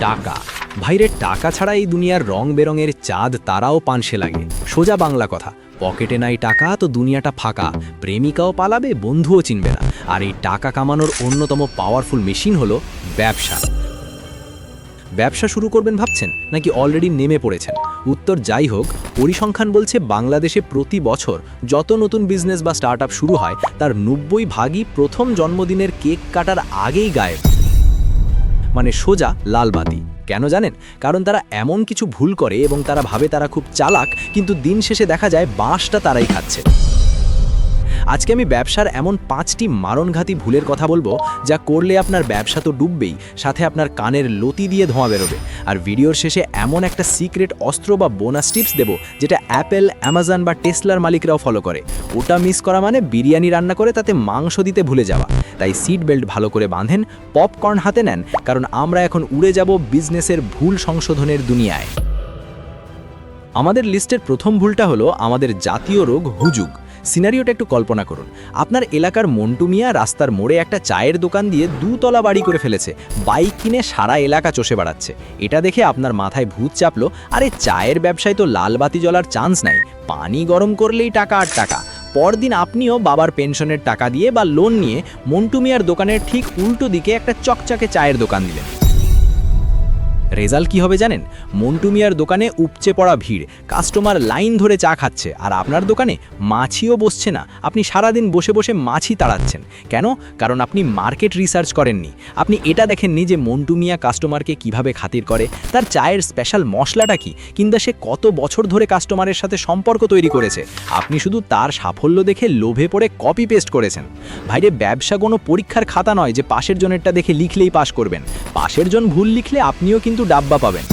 টাকা। ভাইরে, টাকা ছাড়া এই দুনিয়ার রং বেরঙের চাঁদ তারাও পানসে লাগে। সোজা বাংলা কথা, পকেটে নাই টাকা তো দুনিয়াটা ফাঁকা। প্রেমিকাও পালাবে, বন্ধুও চিনবে না। আর এই টাকা কামানোর অন্যতম পাওয়ারফুল মেশিন হলো ব্যবসা। ব্যবসা শুরু করবেন ভাবছেন, নাকি অলরেডি নেমে পড়েছেন? উত্তর যাই হোক, পরিসংখ্যান বলছে বাংলাদেশে প্রতি বছর যত নতুন বিজনেস বা স্টার্টআপ শুরু হয় তার 90% প্রথম জন্মদিনের কেক কাটার আগেই গায়েব। মানে সোজা লালবাতি। কেন জানেন? কারণ তারা এমন কিছু ভুল করে এবং তারা ভাবে তারা খুব চালাক, কিন্তু দিন শেষে দেখা যায় বাঁশটা তারাই খাচ্ছে। আজকে আমি ব্যবসার এমন 5টি মারণঘাতী ভুলের কথা বলবো, যা করলে আপনার ব্যবসা তো ডুববেই, সাথে আপনার কানের লতি দিয়ে ধোঁয়া বেরোবে। আর ভিডিওর শেষে এমন একটা সিক্রেট অস্ত্র বা বোনাস টিপস দেব, যেটা অ্যাপেল, অ্যামাজন বা টেসলার মালিকরাও ফলো করে। ওটা মিস করা মানে বিরিয়ানি রান্না করে তাতে মাংস দিতে ভুলে যাওয়া। তাই সিট বেল্ট ভালো করে বাঁধেন, পপকর্ন হাতে নেন, কারণ আমরা এখন উড়ে যাব বিজনেসের ভুল সংশোধনের দুনিয়ায়। আমাদের লিস্টের প্রথম ভুলটা হলো আমাদের জাতীয় রোগ হুজুগ। সিনারিওটা একটু কল্পনা করুন। আপনার এলাকার মন্টু মিয়া রাস্তার মোড়ে একটা চায়ের দোকান দিয়ে 2 তলা বাড়ি করে ফেলেছে, বাইক কিনে সারা এলাকা চষে বেড়াচ্ছে। এটা দেখে আপনার মাথায় ভূত চাপলো, আরে চায়ের ব্যবসায় তো লাল বাতি জ্বলার চান্স নাই, পানি গরম করলেই টাকা আর টাকা। পরদিন আপনিও বাবার পেনশনের টাকা দিয়ে বা লোন নিয়ে মন্টু মিয়ার দোকানের ঠিক উল্টো দিকে একটা চকচকে চায়ের দোকান দিলেন। রেজাল্ট কি হবে জানেন? মন্টু মিয়ার দোকানে উপচে পড়া ভিড়, কাস্টমার লাইন ধরে চা খাচ্ছে, আর আপনার দোকানে মাছিও বসছে না। আপনি সারাদিন বসে বসে মাছি তাড়াচ্ছেন। কেন? কারণ আপনি মার্কেট রিসার্চ করেননি। আপনি এটা দেখেননি যে মন্টু মিয়া কাস্টমারকে কিভাবে খাতির করে, তার চায়ের স্পেশাল মশলাটা কি, কিংবা সে কত বছর ধরে কাস্টমারের সাথে সম্পর্ক তৈরি করেছে। আপনি শুধু তার সাফল্য দেখে লোভে পড়ে কপি পেস্ট করেছেন। ভাইরে, ব্যবসা কোনো পরীক্ষার খাতা নয় যে পাশের জনেরটা দেখে লিখলেই পাশ করবেন। পাশের জন ভুল লিখলে আপনিও কিন্তু ডাব্বা পাবেন।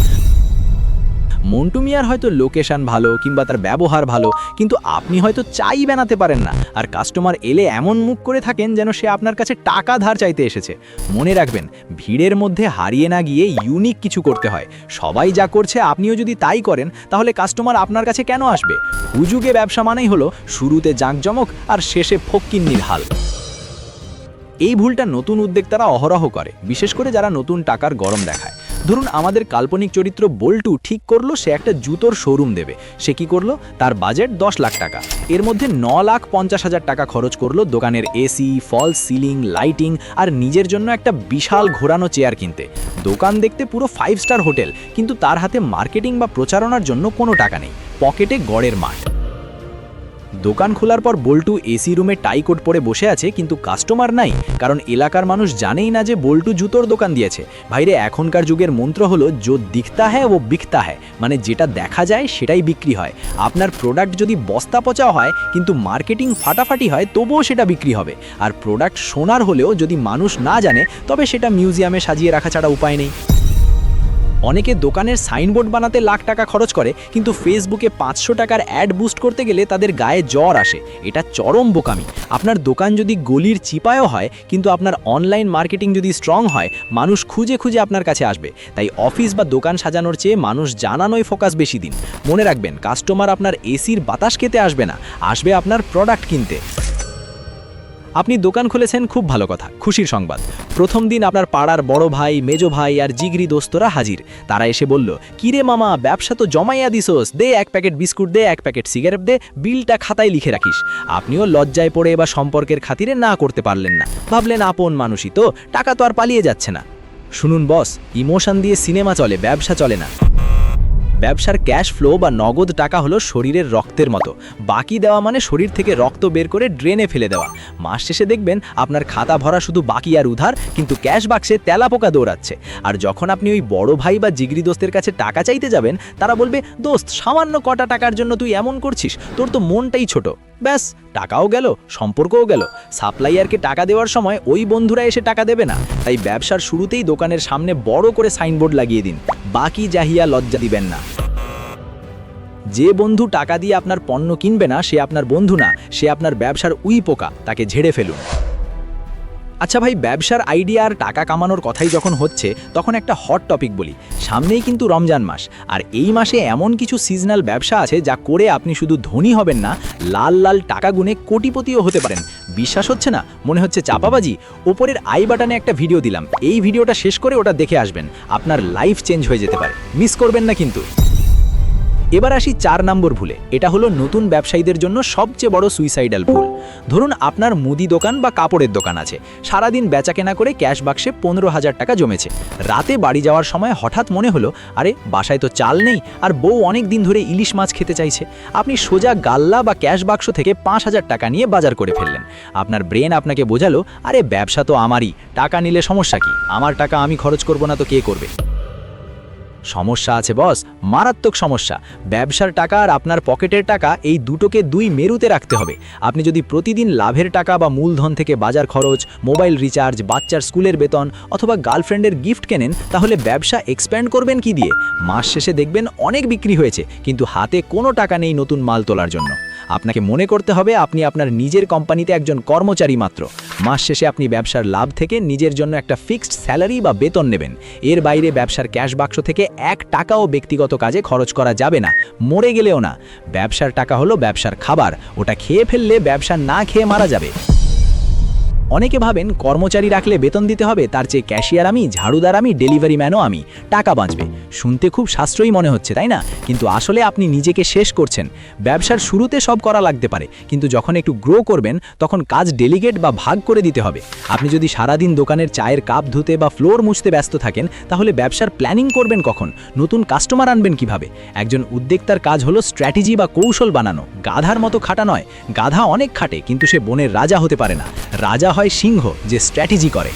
মন্টু মিয়ার হয়তো লোকেশন ভালো কিংবা তার ব্যবহার ভালো, কিন্তু আপনি হয়তো চাই বানাতে পারেন না, আর কাস্টমার এলে এমন মুখ করে থাকেন যেন সে আপনার কাছে টাকা ধার চাইতে এসেছে। মনে রাখবেন, ভিড়ের মধ্যে হারিয়ে না গিয়ে ইউনিক কিছু করতে হয়। সবাই যা করছে আপনিও যদি তাই করেন, তাহলে কাস্টমার আপনার কাছে কেন আসবে? হুজুগে ব্যবসা মানেই হলো শুরুতে জাঁকজমক আর শেষে ফক্কিন্নির হাল। এই ভুলটা নতুন উদ্যোক্তারা অহরহ করে, বিশেষ করে যারা নতুন টাকার গরম দেখায়। ধরুন, আমাদের কাল্পনিক চরিত্র বল্টু ঠিক করলো সে একটা জুতোর শোরুম দেবে। সে কি করলো? তার বাজেট 10 লাখ টাকা, এর মধ্যে 9,50,000 টাকা খরচ করলো দোকানের এসি, ফলস সিলিং, লাইটিং আর নিজের জন্য একটা বিশাল ঘোরানো চেয়ার কিনতে। দোকান দেখতে পুরো 5 স্টার হোটেল, কিন্তু তার হাতে মার্কেটিং বা প্রচারণার জন্য কোনো টাকা নেই, পকেটে গড়ের মাঠ। দোকান খোলার পর বল্টু এসি রুমে টাই কোট পরে বসে আছে, কিন্তু কাস্টমার নাই, কারণ এলাকার মানুষ জানেই না যে বল্টু জুতোর দোকান দিয়েছে। ভাইরে, এখনকার যুগের মন্ত্র হলো যো দিখতা হ্যায় ও বিকতা হ্যায়, মানে যেটা দেখা যায় সেটাই বিক্রি হয়। আপনার প্রোডাক্ট যদি বস্তা পচা হয় কিন্তু মার্কেটিং ফাটাফাটি হয়, তবুও সেটা বিক্রি হবে। আর প্রোডাক্ট সোনার হলেও যদি মানুষ না জানে, তবে সেটা মিউজিয়ামে সাজিয়ে রাখা ছাড়া উপায় নেই। অনেকে দোকানের সাইনবোর্ড বানাতে লাখ টাকা খরচ করে, কিন্তু ফেসবুকে 500 টাকার অ্যাড বুস্ট করতে গেলে তাদের গায়ে জ্বর আসে। এটা চরম বোকামি। আপনার দোকান যদি গলির চিপায়ও হয়, কিন্তু আপনার অনলাইন মার্কেটিং যদি স্ট্রং হয়, মানুষ খুঁজে খুঁজে আপনার কাছে আসবে। তাই অফিস বা দোকান সাজানোর চেয়ে মানুষ জানানোই ফোকাস বেশি দিন। মনে রাখবেন, কাস্টমার আপনার এসির বাতাস খেতে আসবে না, আসবে আপনার প্রোডাক্ট কিনতে। আপনি দোকান খুলেছেন, খুব ভালো কথা, খুশির সংবাদ। প্রথম দিন আপনার পাড়ার বড় ভাই, মেজো ভাই আর জিগরি দোস্তরা হাজির। তারা এসে বলল, কিরে মামা, ব্যবসা তো জমাইয়া দিছোস, দে 1 প্যাকেট বিস্কুট, দে 1 প্যাকেট সিগারেট, দে, বিলটা খাতায় লিখে রাখিস। আপনিও লজ্জায় পড়ে বা সম্পর্কের খাতিরে না করতে পারলেন না। ভাবলেন আপন মানুষই তো, টাকা তো আর পালিয়ে যাচ্ছে না। শুনুন বস, ইমোশন দিয়ে সিনেমা চলে, ব্যবসা চলে না। ব্যবসার ক্যাশ ফ্লো বা নগদ টাকা হলো শরীরের রক্তের মতো। বাকি দেওয়া মানে শরীর থেকে রক্ত বের করে ড্রেনে ফেলে দেওয়া। মাস শেষে দেখবেন আপনার খাতা ভরা শুধু বাকি আর উধার, কিন্তু ক্যাশ বাক্সে তেলাপোকা দৌড়াচ্ছে। আর যখন আপনি ওই বড় ভাই বা জিগরি দোস্তের কাছে টাকা চাইতে যাবেন, তারা বলবে, দোস্ত, সামান্য কটা টাকার জন্য তুই এমন করছিস, তোর তো মনটাই ছোট। ব্যাস, টাকাও গেল, সম্পর্কও গেল। সাপ্লাইয়ারকে টাকা দেওয়ার সময় ওই বন্ধুরা এসে টাকা দেবে না। তাই ব্যবসার শুরুতেই দোকানের সামনে বড় করে সাইনবোর্ড লাগিয়ে দিন, বাকি জাহিয়া লজ্জা দিবেন না। যে বন্ধু টাকা দিয়ে আপনার পণ্য কিনবে না, সে আপনার বন্ধু না, সে আপনার ব্যবসার উই পোকা, তাকে ঝেড়ে ফেলুন। আচ্ছা ভাই, ব্যবসার আইডিয়া আর টাকা কামানোর কথাই যখন হচ্ছে তখন একটা হট টপিক বলি। সামনেই কিন্তু রমজান মাস, আর এই মাসে এমন কিছু সিজনাল ব্যবসা আছে যা করে আপনি শুধু ধনী হবেন না, লাল লাল টাকা গুনে কোটিপতিও হতে পারেন। বিশ্বাস হচ্ছে না? মনে হচ্ছে চাপাবাজি? ওপরের আই বাটনে একটা ভিডিও দিলাম, এই ভিডিওটা শেষ করে ওটা দেখে আসবেন, আপনার লাইফ চেঞ্জ হয়ে যেতে পারে। মিস করবেন না কিন্তু। এবার আসি 4 নম্বর ভুলে। এটা হলো নতুন ব্যবসায়ীদের জন্য সবচেয়ে বড় সুইসাইডাল ভুল। ধরুন আপনার মুদি দোকান বা কাপড়ের দোকান আছে, সারাদিন বেচাকেনা করে ক্যাশ বাক্সে 15,000 টাকা জমেছে। রাতে বাড়ি যাওয়ার সময় হঠাৎ মনে হলো, আরে বাসায় তো চাল নেই, আর বউ অনেক দিন ধরে ইলিশ মাছ খেতে চাইছে। আপনি সোজা গাল্লা বা ক্যাশ বাক্স থেকে 5,000 টাকা নিয়ে বাজার করে ফেললেন। আপনার ব্রেন আপনাকে বোঝালো, আরে ব্যবসা তো আমারই, টাকা নিলে সমস্যা কি, আমার টাকা আমি খরচ করব না তো কে করবে? সমস্যা আছে বস, মারাত্মক সমস্যা। ব্যবসার টাকা আর আপনার পকেটের টাকা, এই দুটোকে দুই মেরুতে রাখতে হবে। আপনি যদি প্রতিদিন লাভের টাকা বা মূলধন থেকে বাজার খরচ, মোবাইল রিচার্জ, বাচ্চার স্কুলের বেতন অথবা গার্লফ্রেন্ডের গিফট কেনেন, তাহলে ব্যবসা এক্সপ্যান্ড করবেন কি দিয়ে? মাস শেষে দেখবেন অনেক বিক্রি হয়েছে, কিন্তু হাতে কোনো টাকা নেই নতুন মাল তোলার জন্য। আপনাকে মনে করতে হবে আপনি আপনার নিজের কোম্পানিতে একজন কর্মচারী মাত্র। মাস শেষে আপনি ব্যবসার লাভ থেকে নিজের জন্য একটা ফিক্সড স্যালারি বা বেতন নেবেন। এর বাইরে ব্যবসার ক্যাশ বাক্স থেকে 1 টাকাও ব্যক্তিগত কাজে খরচ করা যাবে না, মরে গেলেও না। ব্যবসার টাকা হলো ব্যবসার খাবার, ওটা খেয়ে ফেললে ব্যবসা না খেয়ে মারা যাবে। অনেকে ভাবেন কর্মচারী রাখলে বেতন দিতে হবে, তার চেয়ে ক্যাশিয়ার আমি, ঝাড়ুদার আমি, ডেলিভারি ম্যানও আমি, টাকা বাঁচবে। শুনতে খুব সাশ্রয়ী মনে হচ্ছে, তাই না? কিন্তু আসলে আপনি নিজেকে শেষ করছেন। ব্যবসার শুরুতে সব করা লাগতে পারে, কিন্তু যখন একটু গ্রো করবেন তখন কাজ ডেলিগেট বা ভাগ করে দিতে হবে। আপনি যদি সারাদিন দোকানের চায়ের কাপ ধুতে বা ফ্লোর মুছতে ব্যস্ত থাকেন, তাহলে ব্যবসার প্ল্যানিং করবেন কখন? নতুন কাস্টমার আনবেন কিভাবে? একজন উদ্যোক্তার কাজ হলো স্ট্র্যাটেজি বা কৌশল বানানো, গাধার মতো খাটা নয়। গাধা অনেক খাটে, কিন্তু সে বনের রাজা হতে পারে না। রাজা হয় সিংহ, যে স্ট্র্যাটেজি করে।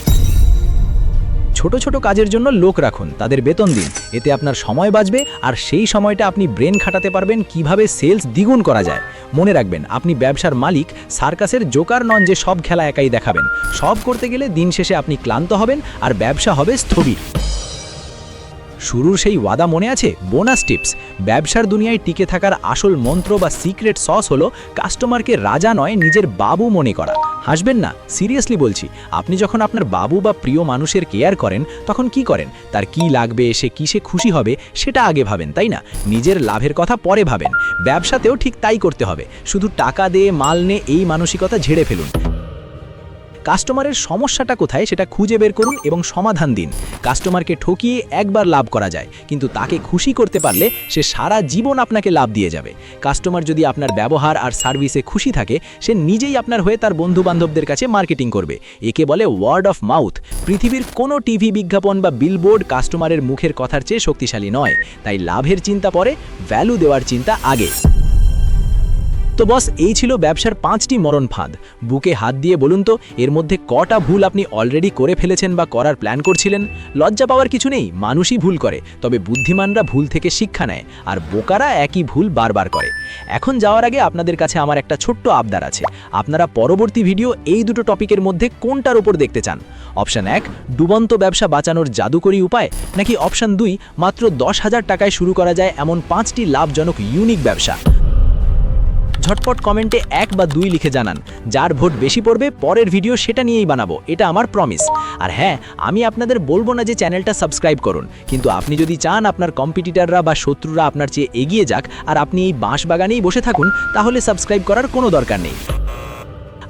ছোট ছোট কাজের জন্য লোক রাখুন, তাদের বেতন দিন, এতে আপনার সময় বাঁচবে, আর সেই সময়টা আপনি ব্রেন খাটাতে পারবেন কিভাবে সেলস দ্বিগুণ করা যায়। মনে রাখবেন, আপনি ব্যবসার মালিক, সার্কাসের জোকার নন যে সব খেলা একাই দেখাবেন। সব করতে গেলে দিন শেষে আপনি ক্লান্ত হবেন, আর ব্যবসা হবে স্থবির। শুরুর সেই ওয়াদা মনে আছে? Bonus tips. ব্যবসার দুনিয়ায় টিকে থাকার আসল মন্ত্র বা সিক্রেট সস হলো কাস্টমারকে রাজা নয়, নিজের বাবু মনে করা। হাসবেন না, সিরিয়াসলি বলছি। আপনি যখন আপনার বাবু বা প্রিয় মানুষের কেয়ার করেন, তখন কি করেন? তার কি লাগবে, সে কিসে খুশি হবে, সেটা আগে ভাবেন, তাই না? নিজের লাভের কথা পরে ভাবেন। ব্যবসাতেও ঠিক তাই করতে হবে। শুধু টাকা দিয়ে মাল নে, এই মানসিকতা ঝেড়ে ফেলুন। কাস্টমারের সমস্যাটা কোথায় সেটা খুঁজে বের করুন এবং সমাধান দিন। কাস্টমারকে ঠকিয়ে একবার লাভ করা যায়, কিন্তু তাকে খুশি করতে পারলে সে সারা জীবন আপনাকে লাভ দিয়ে যাবে। কাস্টমার যদি আপনার ব্যবহার আর সার্ভিসে খুশি থাকে, সে নিজেই আপনার হয়ে তার বন্ধু বান্ধবদের কাছে মার্কেটিং করবে। একে বলে ওয়ার্ড অফ মাউথ। পৃথিবীর কোনো টিভি বিজ্ঞাপন বা বিলবোর্ড কাস্টমারের মুখের কথার চেয়ে শক্তিশালী নয়। তাই লাভের চিন্তা পরে, ভ্যালু দেওয়ার চিন্তা আগে। তো বস, এই ছিল ব্যবসার 5টি মরণ ফাঁদ। বুকে হাত দিয়ে বলুন তো, এর মধ্যে কটা ভুল আপনি অলরেডি করে ফেলেছেন বা করার প্ল্যান করছিলেন? লজ্জা পাওয়ার কিছু নেই, মানুষই ভুল করে, তবে বুদ্ধিমানরা ভুল থেকে শিক্ষা নেয়, আর বোকারা একই ভুল বারবার করে। এখন যাওয়ার আগে আপনাদের কাছে আমার একটা ছোট্ট আবদার আছে। আপনারা পরবর্তী ভিডিও এই দুটো টপিকের মধ্যে কোনটার উপর দেখতে চান? অপশন 1, ডুবন্ত ব্যবসা বাঁচানোর জাদুকরী উপায়, নাকি অপশন 2, মাত্র 10,000 টাকায় শুরু করা যায় এমন 5টি লাভজনক ইউনিক ব্যবসা? ঝটপট কমেন্টে 1 বা 2 লিখে জানান। যার ভোট বেশি পড়বে, পরের ভিডিও সেটা নিয়েই বানাবো, এটা আমার প্রমিস। আর হ্যাঁ, আমি আপনাদের বলবো না যে চ্যানেলটা সাবস্ক্রাইব করুন, কিন্তু আপনি যদি চান আপনার কম্পিটিটররা বা শত্রুরা আপনার চেয়ে এগিয়ে যাক, আর আপনি এই বাঁশবাগানেই বসে থাকুন, তাহলে সাবস্ক্রাইব করার কোনো দরকার নেই।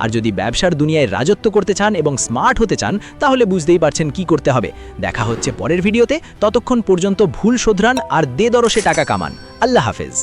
আর যদি ব্যবসার দুনিয়ায় রাজত্ব করতে চান এবং স্মার্ট হতে চান, তাহলে বুঝতেই পারছেন কি করতে হবে। দেখা হচ্ছে পরের ভিডিওতে। ততক্ষণ পর্যন্ত ভুল শোধরান আর দে দরসে টাকা কামান। আল্লাহ হাফেজ।